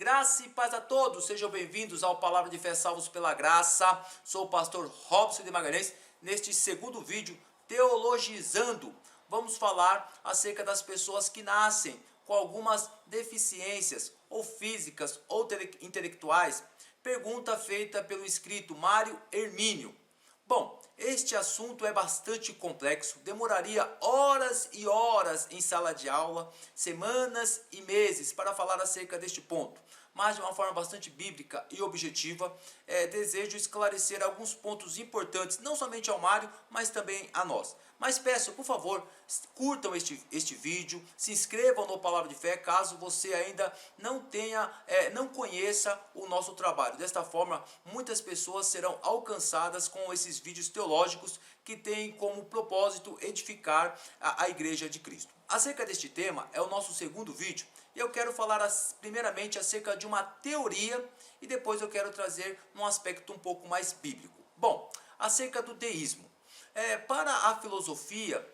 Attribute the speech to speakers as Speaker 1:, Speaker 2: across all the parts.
Speaker 1: Graça e paz a todos, sejam bem-vindos ao Palavra de Fé Salvos pela Graça. Sou o pastor Robson de Magalhães. Neste segundo vídeo, Teologizando, vamos falar acerca das pessoas que nascem com algumas deficiências, ou físicas, ou intelectuais. Pergunta feita pelo inscrito Mário Hermínio. Bom, este assunto é bastante complexo, demoraria horas e horas em sala de aula, semanas e meses para falar acerca deste ponto. Mas de uma forma bastante bíblica e objetiva, desejo esclarecer alguns pontos importantes, não somente ao Mário, mas também a nós. Mas peço, por favor, curtam este vídeo, se inscrevam no Palavra de Fé, caso você ainda não conheça o nosso trabalho. Desta forma, muitas pessoas serão alcançadas com esses vídeos teológicos que têm como propósito edificar a Igreja de Cristo. Acerca deste tema, é o nosso segundo vídeo, e eu quero falar primeiramente acerca de uma teoria, e depois eu quero trazer um aspecto um pouco mais bíblico. Bom, acerca do deísmo. Para a filosofia,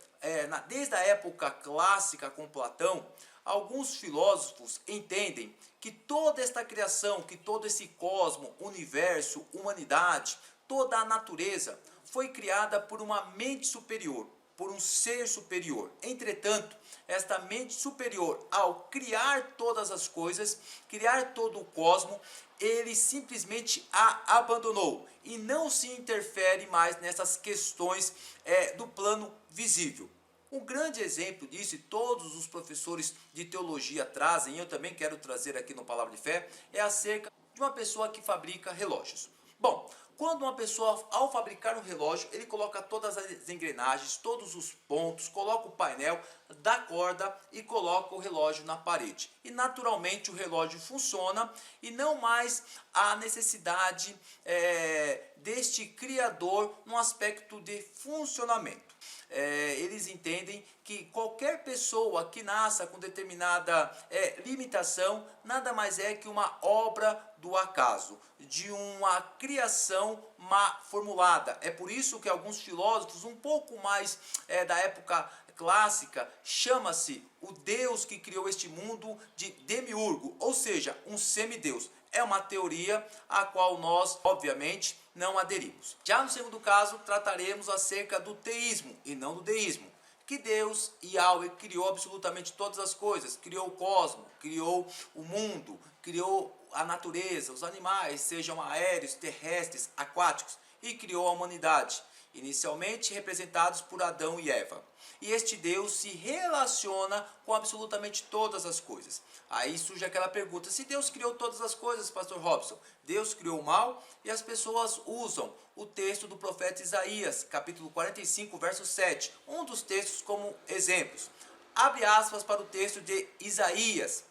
Speaker 1: desde a época clássica com Platão, alguns filósofos entendem que toda esta criação, que todo esse cosmo, universo, humanidade, toda a natureza foi criada por uma mente superior, por um ser superior. Entretanto, esta mente superior, ao criar todas as coisas, criar todo o cosmo, ele simplesmente a abandonou e não se interfere mais nessas questões do plano visível. Um grande exemplo disso, e todos os professores de teologia trazem, e eu também quero trazer aqui no Palavra de Fé, é acerca de uma pessoa que fabrica relógios. Bom, quando uma pessoa, ao fabricar um relógio, ele coloca todas as engrenagens, todos os pontos, coloca o painel, dá corda e coloca o relógio na parede. E naturalmente o relógio funciona e não mais há necessidade deste criador no aspecto de funcionamento. Eles entendem que qualquer pessoa que nasça com determinada limitação nada mais é que uma obra do acaso, de uma criação má formulada. É por isso que alguns filósofos um pouco mais da época clássica chama-se o Deus que criou este mundo de demiurgo, ou seja, um semideus. É uma teoria a qual nós, obviamente, não aderimos. Já no segundo caso, trataremos acerca do teísmo e não do deísmo. Que Deus, Yahweh, criou absolutamente todas as coisas, criou o cosmos, criou o mundo, criou a natureza, os animais, sejam aéreos, terrestres, aquáticos, e criou a humanidade, inicialmente representados por Adão e Eva. E este Deus se relaciona com absolutamente todas as coisas. Aí surge aquela pergunta: se Deus criou todas as coisas, pastor Robson, Deus criou o mal? E as pessoas usam o texto do profeta Isaías, capítulo 45, verso 7, um dos textos como exemplos. Abre aspas para o texto de Isaías: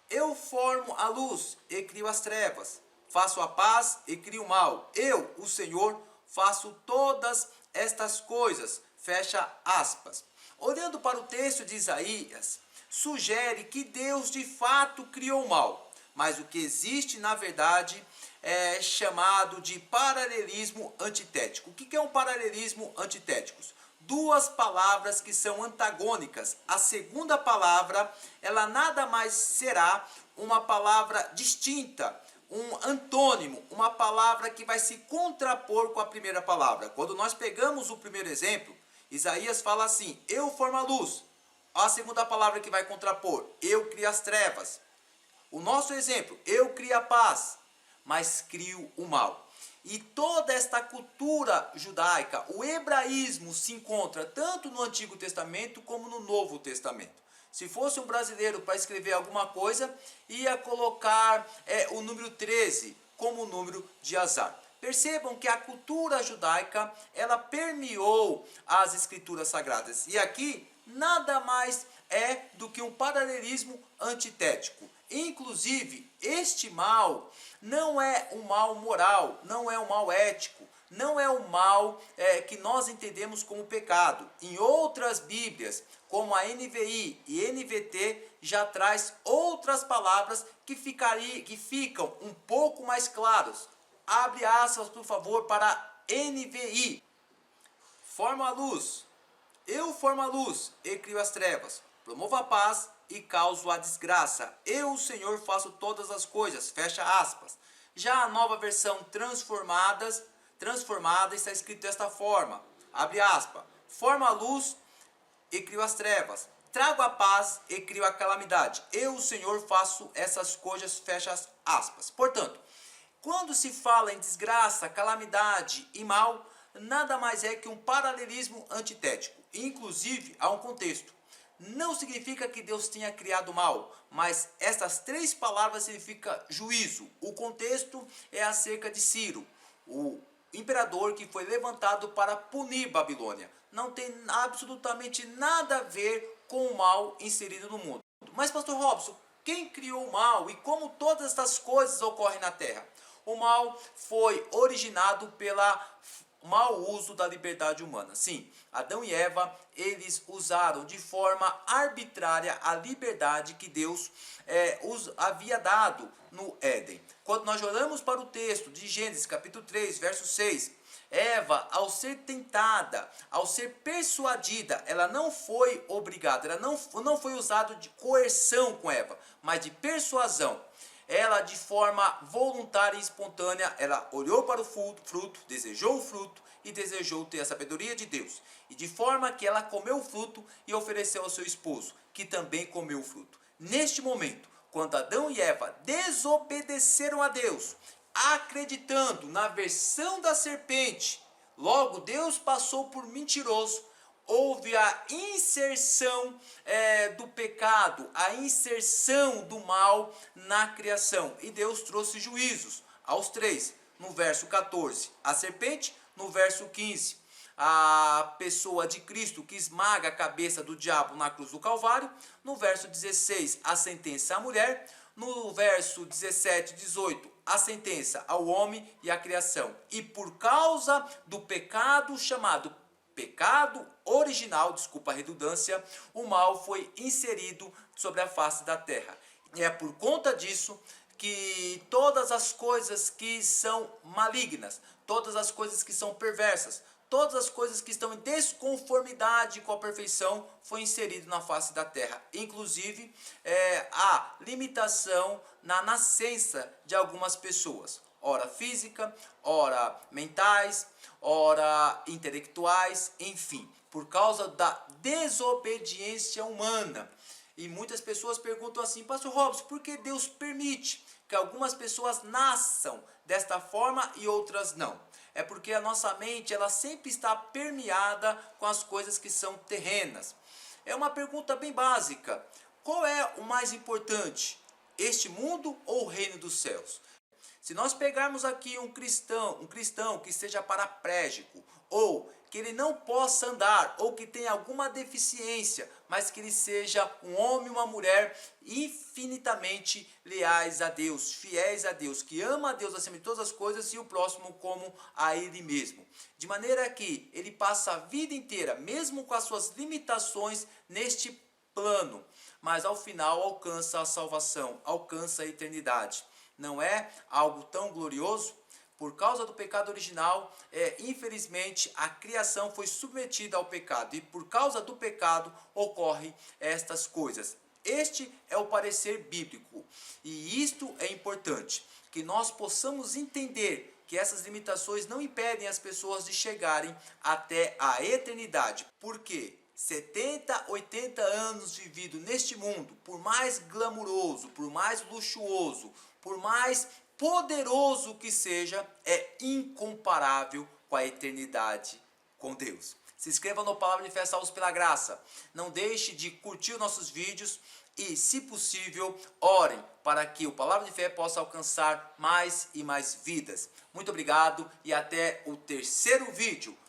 Speaker 1: eu formo a luz e crio as trevas, faço a paz e crio o mal. Eu, o Senhor, faço todas estas coisas. Fecha aspas. Olhando para o texto de Isaías, sugere que Deus de fato criou o mal. Mas o que existe na verdade é chamado de paralelismo antitético. O que é um paralelismo antitético? Duas palavras que são antagônicas. A segunda palavra, ela nada mais será uma palavra distinta, um antônimo, uma palavra que vai se contrapor com a primeira palavra. Quando nós pegamos o primeiro exemplo, Isaías fala assim: eu formo a luz. A segunda palavra que vai contrapor: eu crio as trevas. O nosso exemplo: eu crio a paz, mas crio o mal. E toda esta cultura judaica, o hebraísmo, se encontra tanto no Antigo Testamento como no Novo Testamento. Se fosse um brasileiro para escrever alguma coisa, ia colocar o número 13 como o número de azar. Percebam que a cultura judaica, ela permeou as escrituras sagradas. E aqui, nada mais é do que um paralelismo antitético. Inclusive, este mal não é um mal moral, não é um mal ético, não é um mal que nós entendemos como pecado. Em outras Bíblias, como a NVI e NVT, já traz outras palavras que ficam um pouco mais claros. Abre aspas, por favor, para NVI. Forma a luz. Eu formo a luz e crio as trevas. Promovo a paz e causo a desgraça. Eu, o Senhor, faço todas as coisas. Fecha aspas. Já a nova versão transformada está escrito desta forma. Abre aspas. Formo a luz e crio as trevas. Trago a paz e crio a calamidade. Eu, o Senhor, faço essas coisas. Fecha aspas. Portanto, quando se fala em desgraça, calamidade e mal, nada mais é que um paralelismo antitético. Inclusive, há um contexto. Não significa que Deus tenha criado o mal, mas essas três palavras significam juízo. O contexto é acerca de Ciro, o imperador que foi levantado para punir Babilônia. Não tem absolutamente nada a ver com o mal inserido no mundo. Mas, pastor Robson, quem criou o mal e como todas essas coisas ocorrem na terra? O mal foi originado pela mau uso da liberdade humana. Sim, Adão e Eva, eles usaram de forma arbitrária a liberdade que Deus havia dado no Éden. Quando nós olhamos para o texto de Gênesis capítulo 3, verso 6, Eva, ao ser tentada, ao ser persuadida, ela não foi obrigada, ela não foi usado de coerção com Eva, mas de persuasão. Ela, de forma voluntária e espontânea, ela olhou para o fruto, desejou o fruto e desejou ter a sabedoria de Deus. E de forma que ela comeu o fruto e ofereceu ao seu esposo, que também comeu o fruto. Neste momento, quando Adão e Eva desobedeceram a Deus, acreditando na versão da serpente, logo Deus passou por mentiroso. Houve a inserção do pecado, a inserção do mal na criação. E Deus trouxe juízos aos três. No verso 14, a serpente. No verso 15, a pessoa de Cristo que esmaga a cabeça do diabo na cruz do Calvário. No verso 16, a sentença à mulher. No verso 17 e 18, a sentença ao homem e à criação. E por causa do pecado chamado pecado original, desculpa a redundância, o mal foi inserido sobre a face da terra. E é por conta disso que todas as coisas que são malignas, todas as coisas que são perversas, todas as coisas que estão em desconformidade com a perfeição foi inserido na face da terra. Inclusive, a limitação na nascença de algumas pessoas. Ora física, ora mentais, ora intelectuais, enfim, por causa da desobediência humana. E muitas pessoas perguntam assim, pastor Robson, por que Deus permite que algumas pessoas nasçam desta forma e outras não? É porque a nossa mente, ela sempre está permeada com as coisas que são terrenas. É uma pergunta bem básica. Qual é o mais importante? Este mundo ou o reino dos céus? Se nós pegarmos aqui um cristão que seja paraplégico, ou que ele não possa andar, ou que tenha alguma deficiência, mas que ele seja um homem e uma mulher infinitamente leais a Deus, fiéis a Deus, que ama a Deus acima de todas as coisas e o próximo como a ele mesmo. De maneira que ele passa a vida inteira, mesmo com as suas limitações, neste plano, mas ao final alcança a salvação, alcança a eternidade. Não é algo tão glorioso? Por causa do pecado original, infelizmente, a criação foi submetida ao pecado. E por causa do pecado, ocorrem estas coisas. Este é o parecer bíblico. E isto é importante, que nós possamos entender que essas limitações não impedem as pessoas de chegarem até a eternidade. Por quê? 70, 80 anos vivido neste mundo, por mais glamuroso, por mais luxuoso, por mais poderoso que seja, é incomparável com a eternidade com Deus. Se inscreva no Palavra de Fé Salvos pela Graça. Não deixe de curtir os nossos vídeos e, se possível, orem para que o Palavra de Fé possa alcançar mais e mais vidas. Muito obrigado e até o terceiro vídeo.